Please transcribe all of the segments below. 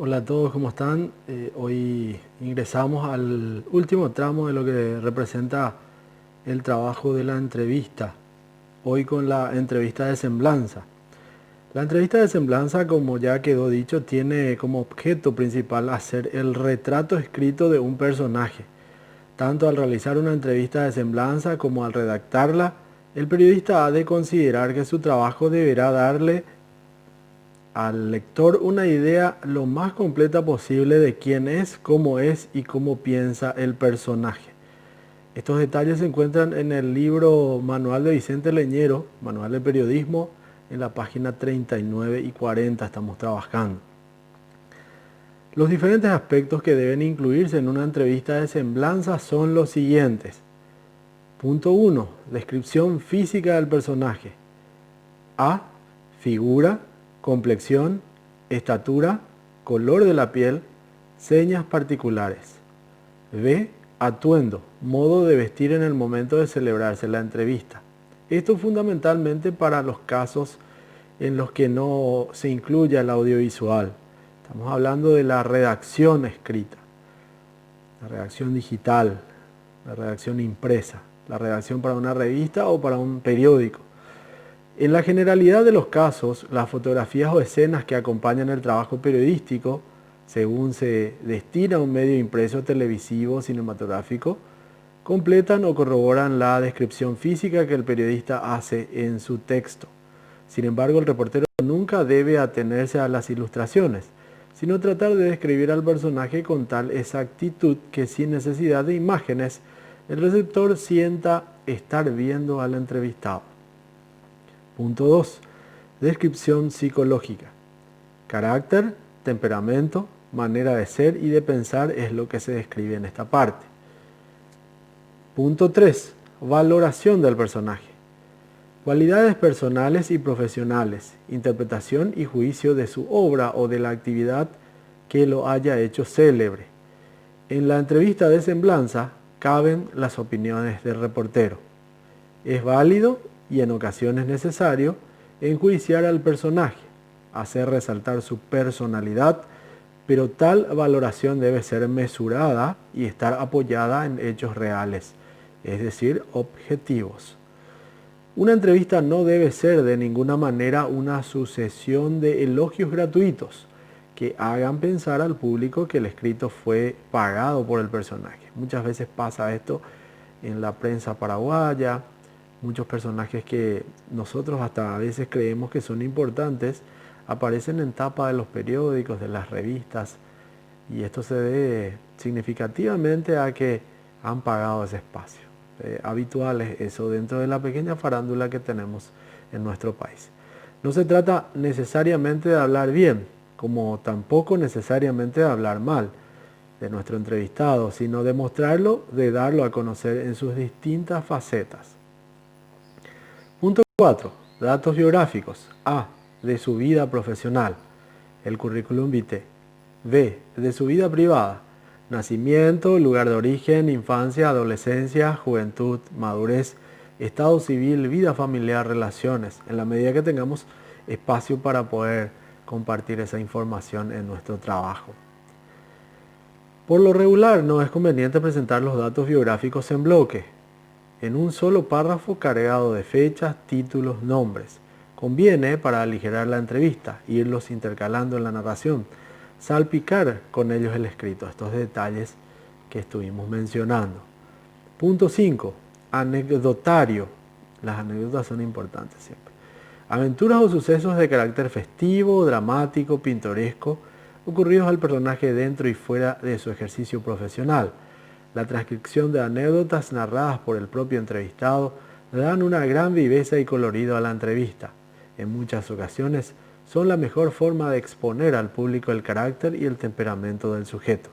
Hola a todos, ¿cómo están? Hoy ingresamos al último tramo de lo que representa el trabajo de la entrevista. Hoy con la entrevista de semblanza. La entrevista de semblanza, como ya quedó dicho, tiene como objeto principal hacer el retrato escrito de un personaje. Tanto al realizar una entrevista de semblanza como al redactarla, el periodista ha de considerar que su trabajo deberá darle al lector una idea lo más completa posible de quién es y cómo piensa el personaje. Estos detalles se encuentran en el libro Manual de Vicente Leñero, Manual de Periodismo, en la página 39 y 40 estamos trabajando. Los diferentes aspectos que deben incluirse en una entrevista de semblanza son los siguientes. Punto 1. Descripción física del personaje. A. Figura, complexión, estatura, color de la piel, señas particulares. B. Atuendo, modo de vestir en el momento de celebrarse la entrevista. Esto fundamentalmente para los casos en los que no se incluya el audiovisual. Estamos hablando de la redacción escrita, la redacción digital, la redacción impresa, la redacción para una revista o para un periódico. En la generalidad de los casos, las fotografías o escenas que acompañan el trabajo periodístico, según se destina a un medio impreso, televisivo o cinematográfico, completan o corroboran la descripción física que el periodista hace en su texto. Sin embargo, el reportero nunca debe atenerse a las ilustraciones, sino tratar de describir al personaje con tal exactitud que sin necesidad de imágenes, el receptor sienta estar viendo al entrevistado. Punto 2. Descripción psicológica. Carácter, temperamento, manera de ser y de pensar es lo que se describe en esta parte. Punto 3. Valoración del personaje. Cualidades personales y profesionales, interpretación y juicio de su obra o de la actividad que lo haya hecho célebre. En la entrevista de semblanza caben las opiniones del reportero. Es válido y en ocasiones necesario enjuiciar al personaje, hacer resaltar su personalidad, pero tal valoración debe ser mesurada y estar apoyada en hechos reales, es decir, objetivos. Una entrevista no debe ser de ninguna manera una sucesión de elogios gratuitos que hagan pensar al público que el escrito fue pagado por el personaje. Muchas veces pasa esto en la prensa paraguaya. Muchos personajes que nosotros hasta a veces creemos que son importantes aparecen en tapa de los periódicos, de las revistas, y esto se debe significativamente a que han pagado ese espacio. Habitual es eso dentro de la pequeña farándula que tenemos en nuestro país. No se trata necesariamente de hablar bien, como tampoco necesariamente de hablar mal de nuestro entrevistado, sino de mostrarlo, de darlo a conocer en sus distintas facetas. Punto 4. Datos biográficos. A. De su vida profesional. El currículum vitae. B. De su vida privada. Nacimiento, lugar de origen, infancia, adolescencia, juventud, madurez, estado civil, vida familiar, relaciones. En la medida que tengamos espacio para poder compartir esa información en nuestro trabajo. Por lo regular, no es conveniente presentar los datos biográficos en bloque, en un solo párrafo cargado de fechas, títulos, nombres. Conviene, para aligerar la entrevista, irlos intercalando en la narración, salpicar con ellos el escrito, estos detalles que estuvimos mencionando. Punto 5. Anecdotario. Las anécdotas son importantes siempre. Aventuras o sucesos de carácter festivo, dramático, pintoresco, ocurridos al personaje dentro y fuera de su ejercicio profesional. La transcripción de anécdotas narradas por el propio entrevistado dan una gran viveza y colorido a la entrevista. En muchas ocasiones son la mejor forma de exponer al público el carácter y el temperamento del sujeto.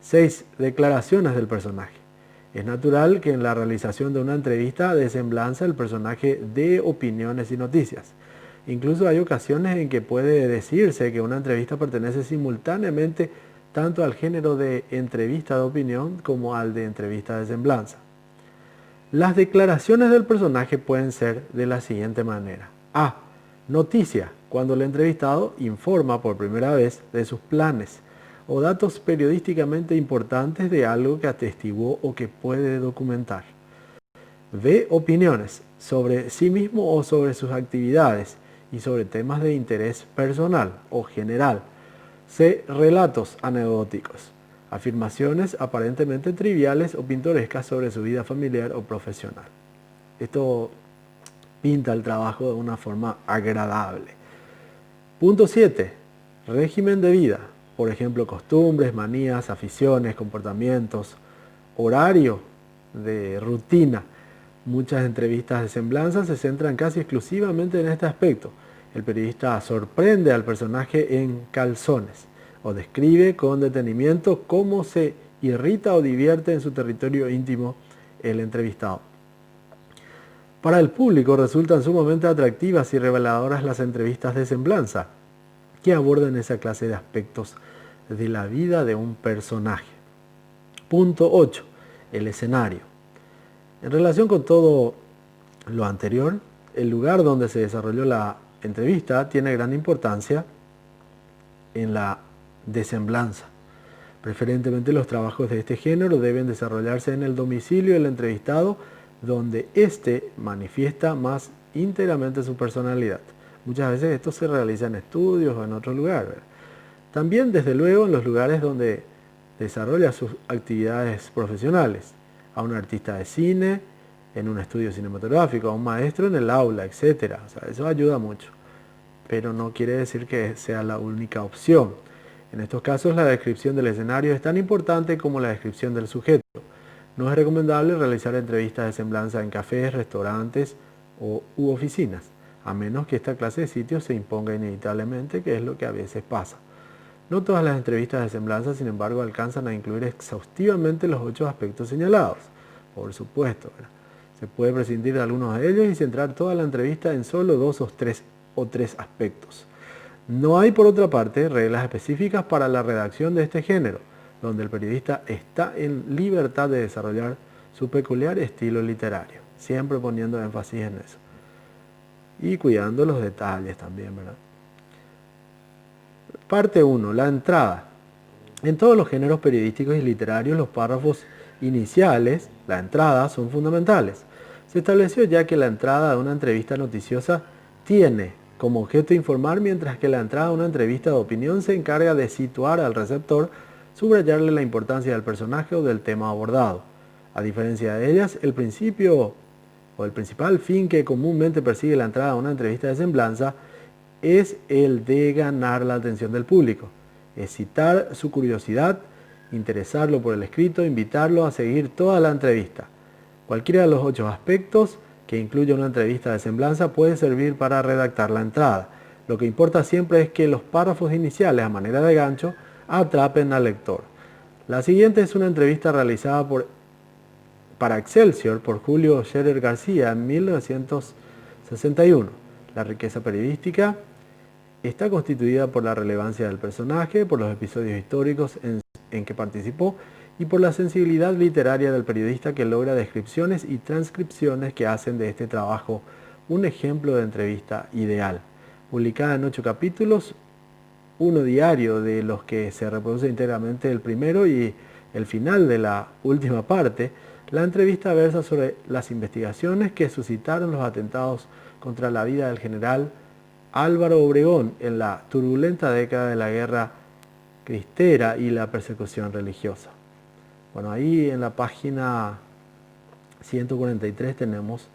6. Declaraciones del personaje. Es natural que en la realización de una entrevista de semblanza el personaje dé opiniones y noticias. Incluso hay ocasiones en que puede decirse que una entrevista pertenece simultáneamente tanto al género de entrevista de opinión como al de entrevista de semblanza. Las declaraciones del personaje pueden ser de la siguiente manera. A. Noticia, cuando el entrevistado informa por primera vez de sus planes o datos periodísticamente importantes de algo que atestiguó o que puede documentar. B. Opiniones sobre sí mismo o sobre sus actividades y sobre temas de interés personal o general. C. Relatos anecdóticos. Afirmaciones aparentemente triviales o pintorescas sobre su vida familiar o profesional. Esto pinta el trabajo de una forma agradable. Punto 7. Régimen de vida. Por ejemplo, costumbres, manías, aficiones, comportamientos, horario de rutina. Muchas entrevistas de semblanza se centran casi exclusivamente en este aspecto. El periodista sorprende al personaje en calzones o describe con detenimiento cómo se irrita o divierte en su territorio íntimo el entrevistado. Para el público resultan sumamente atractivas y reveladoras las entrevistas de semblanza que abordan esa clase de aspectos de la vida de un personaje. Punto 8. El escenario. En relación con todo lo anterior, el lugar donde se desarrolló la entrevista tiene gran importancia en la desemblanza. Preferentemente los trabajos de este género deben desarrollarse en el domicilio del entrevistado, donde éste manifiesta más íntegramente su personalidad. Muchas veces esto se realiza en estudios o en otro lugar, ¿verdad? También, desde luego, en los lugares donde desarrolla sus actividades profesionales, a un artista de cine, en un estudio cinematográfico, a un maestro en el aula, etc. O sea, eso ayuda mucho, pero no quiere decir que sea la única opción. En estos casos, la descripción del escenario es tan importante como la descripción del sujeto. No es recomendable realizar entrevistas de semblanza en cafés, restaurantes u oficinas, a menos que esta clase de sitios se imponga inevitablemente, que es lo que a veces pasa. No todas las entrevistas de semblanza, sin embargo, alcanzan a incluir exhaustivamente los 8 aspectos señalados. Por supuesto, ¿verdad? Se puede prescindir de algunos de ellos y centrar toda la entrevista en solo 2 o 3 aspectos. No hay, por otra parte, reglas específicas para la redacción de este género, donde el periodista está en libertad de desarrollar su peculiar estilo literario, siempre poniendo énfasis en eso. Y cuidando los detalles también, ¿verdad? Parte 1. La entrada. En todos los géneros periodísticos y literarios, los párrafos iniciales, la entrada, son fundamentales. Se estableció ya que la entrada de una entrevista noticiosa tiene como objeto informar, mientras que la entrada de una entrevista de opinión se encarga de situar al receptor, subrayarle la importancia del personaje o del tema abordado. A diferencia de ellas, el principio o el principal fin que comúnmente persigue la entrada a una entrevista de semblanza es el de ganar la atención del público, excitar su curiosidad, interesarlo por el escrito, invitarlo a seguir toda la entrevista. Cualquiera de los 8 aspectos que incluye una entrevista de semblanza puede servir para redactar la entrada. Lo que importa siempre es que los párrafos iniciales, a manera de gancho, atrapen al lector. La siguiente es una entrevista realizada para Excelsior por Julio Scherer García en 1961. La riqueza periodística está constituida por la relevancia del personaje, por los episodios históricos en que participó y por la sensibilidad literaria del periodista, que logra descripciones y transcripciones que hacen de este trabajo un ejemplo de entrevista ideal. Publicada en 8 capítulos, uno diario, de los que se reproduce íntegramente el primero y el final de la última parte, la entrevista versa sobre las investigaciones que suscitaron los atentados contra la vida del general Álvaro Obregón en la turbulenta década de la guerra cristera y la persecución religiosa. Bueno, ahí en la página 143 tenemos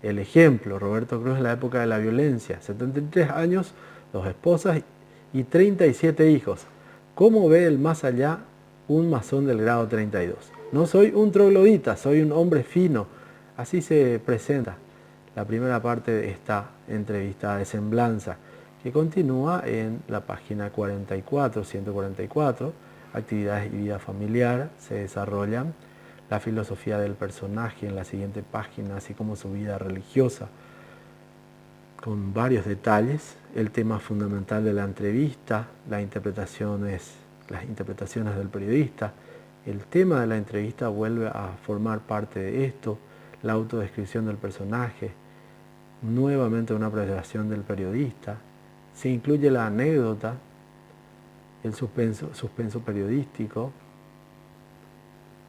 el ejemplo. Roberto Cruz en la época de la violencia, 73 años, 2 esposas y 37 hijos. ¿Cómo ve el más allá un masón del grado 32? No soy un troglodita, soy un hombre fino. Así se presenta la primera parte de esta entrevista de semblanza, que continúa en la página 44, 144. Actividades y vida familiar se desarrollan. La filosofía del personaje en la siguiente página, así como su vida religiosa, con varios detalles. El tema fundamental de la entrevista, las interpretaciones del periodista. El tema de la entrevista vuelve a formar parte de esto, la autodescripción del personaje, nuevamente una apreciación del periodista. Se incluye la anécdota, el suspenso periodístico,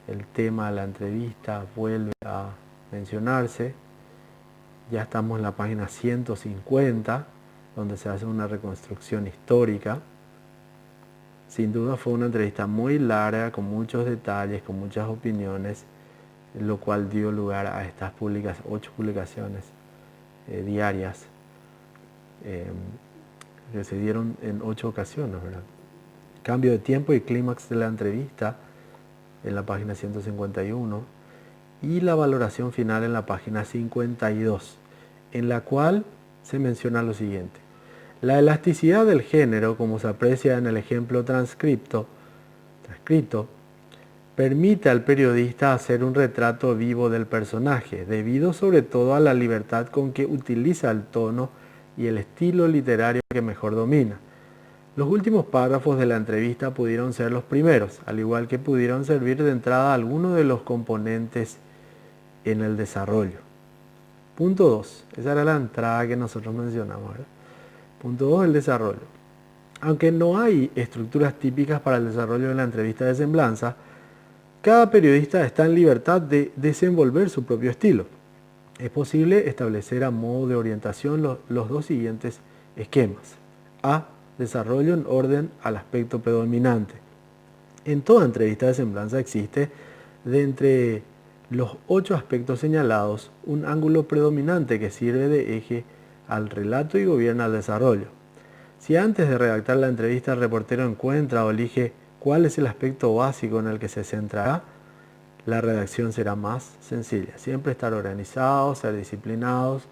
el tema de la entrevista vuelve a mencionarse. Ya estamos en la página 150, donde se hace una reconstrucción histórica. Sin duda fue una entrevista muy larga, con muchos detalles, con muchas opiniones, lo cual dio lugar a estas 8 publicaciones diarias que se dieron en 8 ocasiones, ¿verdad? Cambio de tiempo y clímax de la entrevista en la página 151 y la valoración final en la página 52, en la cual se menciona lo siguiente: la elasticidad del género, como se aprecia en el ejemplo transcrito, permite al periodista hacer un retrato vivo del personaje, debido sobre todo a la libertad con que utiliza el tono y el estilo literario que mejor domina. Los últimos párrafos de la entrevista pudieron ser los primeros, al igual que pudieron servir de entrada a algunos de los componentes en el desarrollo. Punto 2. Esa era la entrada que nosotros mencionamos, ¿verdad? Punto 2. El desarrollo. Aunque no hay estructuras típicas para el desarrollo de la entrevista de semblanza, cada periodista está en libertad de desenvolver su propio estilo. Es posible establecer a modo de orientación los dos siguientes esquemas. A. Desarrollo en orden al aspecto predominante. En toda entrevista de semblanza existe, de entre los 8 aspectos señalados, un ángulo predominante que sirve de eje al relato y gobierna el desarrollo. Si antes de redactar la entrevista el reportero encuentra o elige cuál es el aspecto básico en el que se centrará, la redacción será más sencilla. Siempre estar organizados, ser disciplinados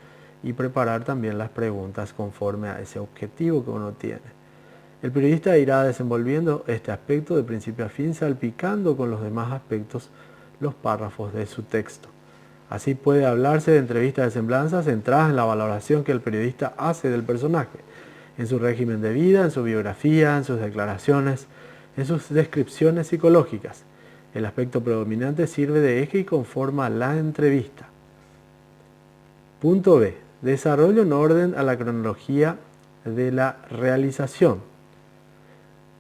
y preparar también las preguntas conforme a ese objetivo que uno tiene. El periodista irá desenvolviendo este aspecto de principio a fin, salpicando con los demás aspectos los párrafos de su texto. Así puede hablarse de entrevistas de semblanza centradas en la valoración que el periodista hace del personaje, en su régimen de vida, en su biografía, en sus declaraciones, en sus descripciones psicológicas. El aspecto predominante sirve de eje y conforma la entrevista. Punto B. Desarrollo en orden a la cronología de la realización,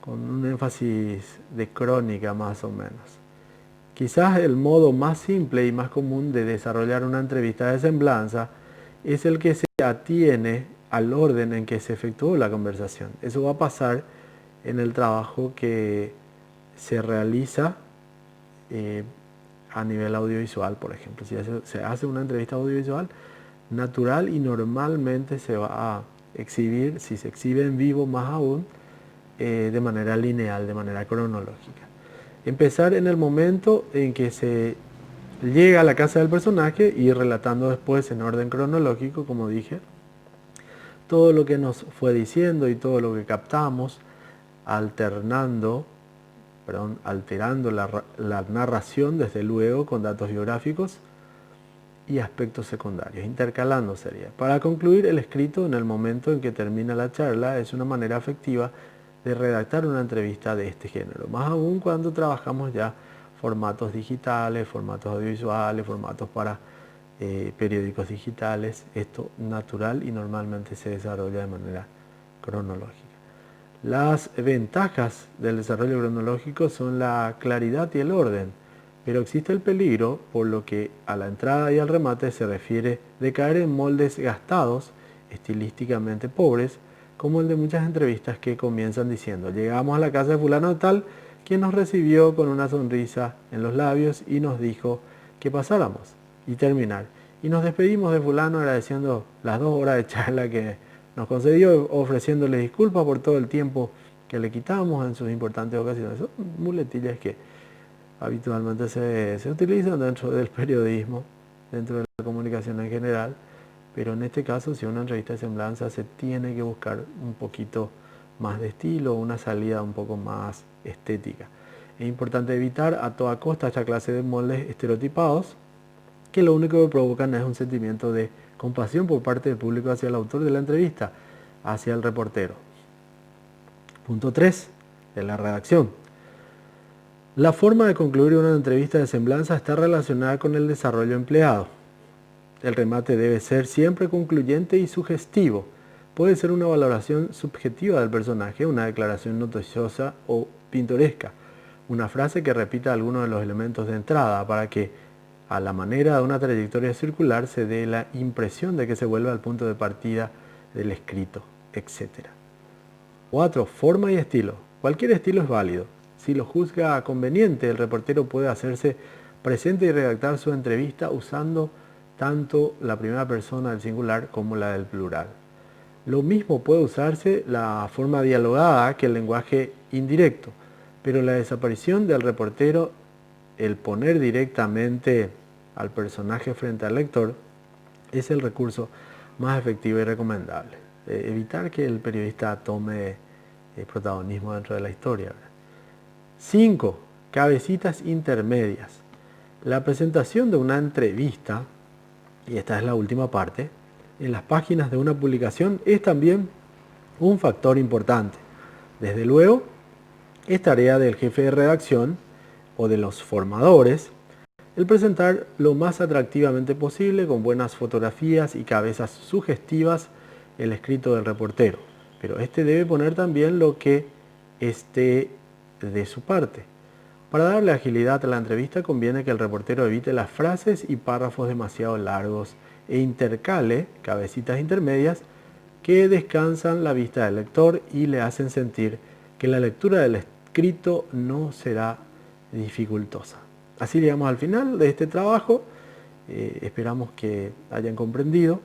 con un énfasis de crónica más o menos. Quizás el modo más simple y más común de desarrollar una entrevista de semblanza es el que se atiene al orden en que se efectuó la conversación. Eso va a pasar en el trabajo que se realiza a nivel audiovisual, por ejemplo. Si se hace una entrevista audiovisual, natural y normalmente se va a exhibir, si se exhibe en vivo más aún, de manera lineal, de manera cronológica. Empezar en el momento en que se llega a la casa del personaje y ir relatando después en orden cronológico, como dije, todo lo que nos fue diciendo y todo lo que captamos, alterando alterando la narración, desde luego, con datos biográficos y aspectos secundarios, intercalando sería. Para concluir el escrito en el momento en que termina la charla es una manera efectiva de redactar una entrevista de este género, más aún cuando trabajamos ya formatos digitales, formatos audiovisuales, formatos para periódicos digitales. Esto natural y normalmente se desarrolla de manera cronológica. Las ventajas del desarrollo cronológico son la claridad y el orden, pero existe el peligro, por lo que a la entrada y al remate se refiere, de caer en moldes gastados, estilísticamente pobres, como el de muchas entrevistas que comienzan diciendo: llegamos a la casa de fulano de tal, quien nos recibió con una sonrisa en los labios y nos dijo que pasáramos, y terminar. Y nos despedimos de fulano agradeciendo las 2 horas de charla que nos concedió, ofreciéndole disculpas por todo el tiempo que le quitamos en sus importantes ocasiones. Son muletillas que habitualmente se utilizan dentro del periodismo, dentro de la comunicación en general, pero en este caso, si una entrevista de semblanza, se tiene que buscar un poquito más de estilo, una salida un poco más estética. Es importante evitar a toda costa esta clase de moldes estereotipados, que lo único que provocan es un sentimiento de compasión por parte del público hacia el autor de la entrevista, hacia el reportero. Punto 3. De la redacción. La forma de concluir una entrevista de semblanza está relacionada con el desarrollo empleado. El remate debe ser siempre concluyente y sugestivo. Puede ser una valoración subjetiva del personaje, una declaración noticiosa o pintoresca, una frase que repita algunos de los elementos de entrada para que, a la manera de una trayectoria circular, se dé la impresión de que se vuelve al punto de partida del escrito, etc. 4. Forma y estilo. Cualquier estilo es válido. Si lo juzga conveniente, el reportero puede hacerse presente y redactar su entrevista usando tanto la primera persona del singular como la del plural. Lo mismo puede usarse la forma dialogada que el lenguaje indirecto, pero la desaparición del reportero, el poner directamente al personaje frente al lector, es el recurso más efectivo y recomendable. Evitar que el periodista tome protagonismo dentro de la historia. 5. Cabecitas intermedias. La presentación de una entrevista, y esta es la última parte, en las páginas de una publicación es también un factor importante. Desde luego, es tarea del jefe de redacción o de los formadores el presentar lo más atractivamente posible, con buenas fotografías y cabezas sugestivas, el escrito del reportero. Pero este debe poner también lo que esté de su parte. Para darle agilidad a la entrevista conviene que el reportero evite las frases y párrafos demasiado largos e intercale cabecitas intermedias que descansan la vista del lector y le hacen sentir que la lectura del escrito no será dificultosa. Así llegamos al final de este trabajo. Esperamos que hayan comprendido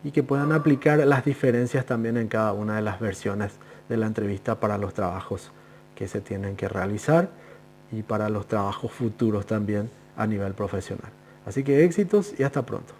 y que puedan aplicar las diferencias también en cada una de las versiones de la entrevista para los trabajos que se tienen que realizar y para los trabajos futuros también a nivel profesional. Así que éxitos y hasta pronto.